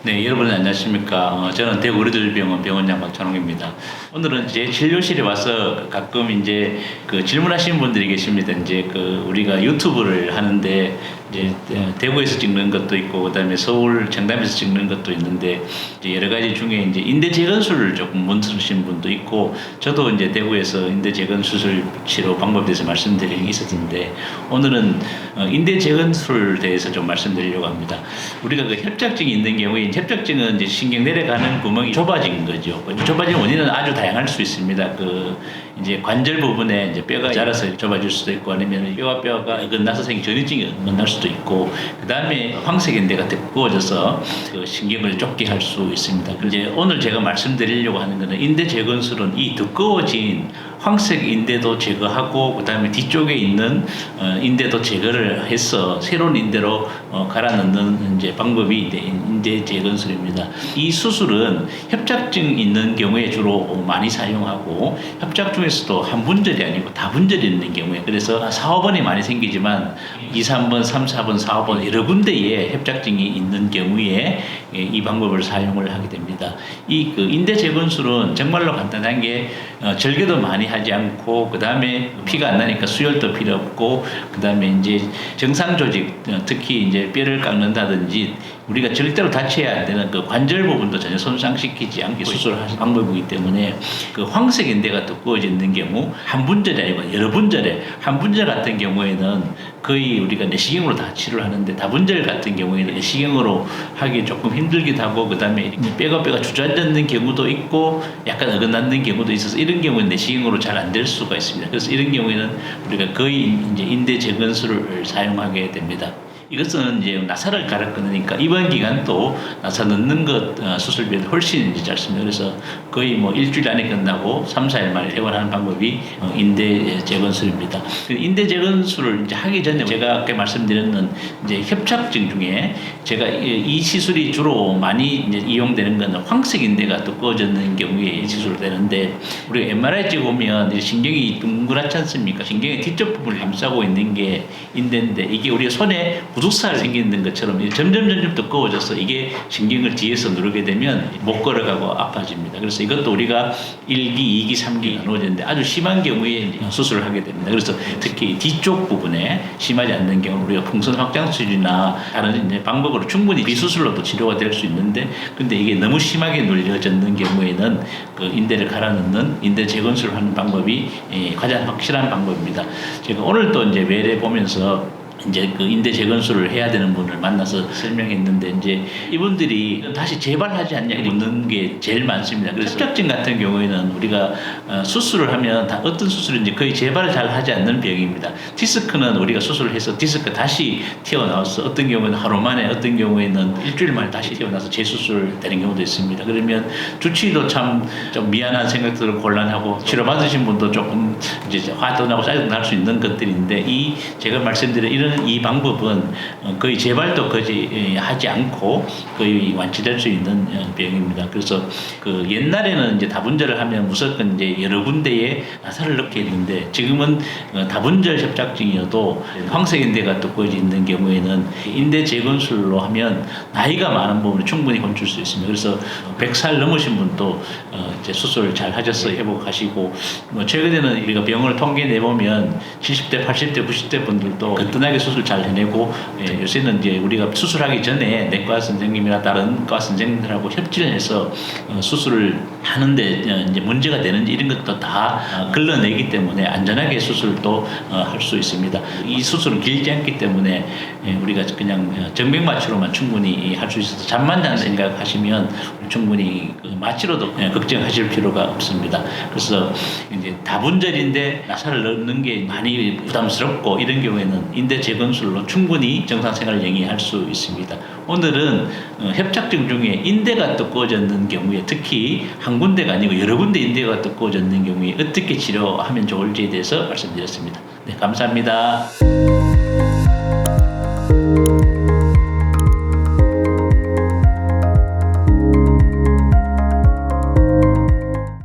네, 여러분 안녕하십니까. 저는 대구 의료들병원 병원장 박찬홍입니다. 오늘은 제 진료실에 와서 가끔 이제 그 질문하시는 분들이 계십니다. 이제 그 우리가 유튜브를 하는데 이제 대구에서 찍는 것도 있고 그다음에 서울 청담에서 찍는 것도 있는데 이제 여러 가지 중에 이제 인대 재건술을 조금 문의하시는 분도 있고 저도 이제 대구에서 인대 재건 수술 치료 방법에 대해서 말씀드리는 게 있었는데 오늘은 인대 재건술에 대해서 좀 말씀드리려고 합니다. 우리가 그 협착증이 있는 경우에 협착증은 이제 신경 내려가는 구멍이 좁아진 거죠. 좁아진 원인은 아주 다양할 수 있습니다. 그 이제 관절 부분에 이제 뼈가 자라서 좁아질 수도 있고 아니면 뼈가 어긋나서 생긴 전이증이 어긋날 수도 있고 그 다음에 황색인대가 두꺼워져서 그 신경을 좁게 할 수 있습니다. 이제 오늘 제가 말씀드리려고 하는 것은 인대 재건술은 이 두꺼워진 황색 인대도 제거하고 그 다음에 뒤쪽에 있는 인대도 제거를 해서 새로운 인대로 갈아 넣는 이제 방법이 인대 재건술입니다. 이 수술은 협착증 있는 경우에 주로 많이 사용하고 협착 중에서도 한 분절이 아니고 다분절이 있는 경우에 그래서 4, 5번이 많이 생기지만 2, 3번, 3, 4번, 4, 5번 여러 군데에 협착증이 있는 경우에 이 방법을 사용을 하게 됩니다. 이 그 인대 재건술은 정말로 간단한 게 절개도 많이 하지 않고 그 다음에 피가 안 나니까 수혈도 필요 없고 그 다음에 이제 정상 조직 특히 이제 뼈를 깎는다든지 우리가 절대로 다쳐야 안 되는 그 관절 부분도 전혀 손상시키지 않게 수술하는 방법이기 때문에 그 황색 인대가 두꺼워지는 경우 한 분절이 아니고 여러 분절에 한 분절 같은 경우에는 거의 우리가 내시경으로 다 치료를 하는데 다분절 같은 경우에는 내시경으로 하기 조금 힘들기도 하고 그 다음에 뼈가 주저앉는 경우도 있고 약간 어긋나는 경우도 있어서 이런 경우는 내시경으로 잘 안 될 수가 있습니다. 그래서 이런 경우에는 우리가 거의 이제 인대 재건술을 사용하게 됩니다. 이것은 이제 나사를 갈아 끊으니까 입원 기간도 나사 넣는 것 수술비에 훨씬 이제 짧습니다. 그래서 거의 뭐 일주일 안에 끝나고 3, 4일 만에 퇴원하는 방법이 인대 재건술입니다. 인대 재건술을 이제 하기 전에 제가 아까 말씀드렸는 이제 협착증 중에 제가 이 시술이 주로 많이 이제 이용되는 것은 황색 인대가 두꺼워지는 경우에 시술을 되는데 우리가 MRI 찍어보면 이제 신경이 둥그랗지 않습니까? 신경의 뒤쪽 부분을 감싸고 있는 게 인대인데 이게 우리가 손에 구두살 생기는 것처럼 점점 두꺼워져서 이게 신경을 뒤에서 누르게 되면 못 걸어가고 아파집니다. 그래서 이것도 우리가 1기, 2기, 3기 나눠지는데 아주 심한 경우에 수술을 하게 됩니다. 그래서 특히 뒤쪽 부분에 심하지 않는 경우 우리가 풍선 확장 수술이나 다른 이제 방법으로 충분히 비수술로도 치료가 될 수 있는데 근데 이게 너무 심하게 눌려졌는 경우에는 그 인대를 갈아 넣는 인대 재건술을 하는 방법이 가장 확실한 방법입니다. 제가 오늘도 이제 외래 보면서 이제 그 인대 재건술을 해야 되는 분을 만나서 설명했는데 이제 이분들이 다시 재발하지 않냐 묻는 게 제일 많습니다. 그래서 협착증 같은 경우에는 우리가 수술을 하면 다 어떤 수술인지 거의 재발을 잘 하지 않는 병입니다. 디스크는 우리가 수술을 해서 디스크 다시 튀어나와서 어떤 경우에는 하루 만에 어떤 경우에는 일주일 만에 다시 튀어나와서 재수술되는 경우도 있습니다. 그러면 주치의도 참 좀 미안한 생각들을 곤란하고 치료받으신 분도 조금 이제 화도 나고 짜증 날 수 있는 것들인데 이 제가 말씀드린 이런 이 방법은 거의 재발도 거의 하지 않고 거의 완치될 수 있는 병입니다. 그래서 그 옛날에는 이제 다분절을 하면 무조건 이제 여러 군데에 나사를 넣게 했는데 지금은 다분절 협착증이어도 황색인대가 두꺼워지는 경우에는 인대 재건술로 하면 나이가 많은 부분을 충분히 건줄 수 있습니다. 그래서 100살 넘으신 분도 이제 수술을 잘 하셔서 회복하시고 뭐 최근에는 우리가 병원을 통계 내보면 70대, 80대, 90대 분들도 거뜬하게 수술 잘 해내고 요새는 이제 우리가 수술하기 전에 내과 선생님이나 다른 과 선생님들하고 협진을 해서 수술을 하는데 이제 문제가 되는지 이런 것도 다 걸러내기 때문에 안전하게 수술도 할 수 있습니다. 이 수술은 길지 않기 때문에 우리가 그냥 정맥마취로만 충분히 할 수 있어서 잠만 잔 생각하시면 충분히 그 마취로도 걱정하실 필요가 없습니다. 그래서 이제 다분절인데 나사를 넣는 게 많이 부담스럽고 이런 경우에는 인대 재건술로 충분히 정상생활을 영위할 수 있습니다. 오늘은 협착증 중에 인대가 두꺼워졌는 경우에 특히 한 군데가 아니고 여러 군데 인대가 두꺼워졌는 경우에 어떻게 치료하면 좋을지에 대해서 말씀드렸습니다. 네, 감사합니다.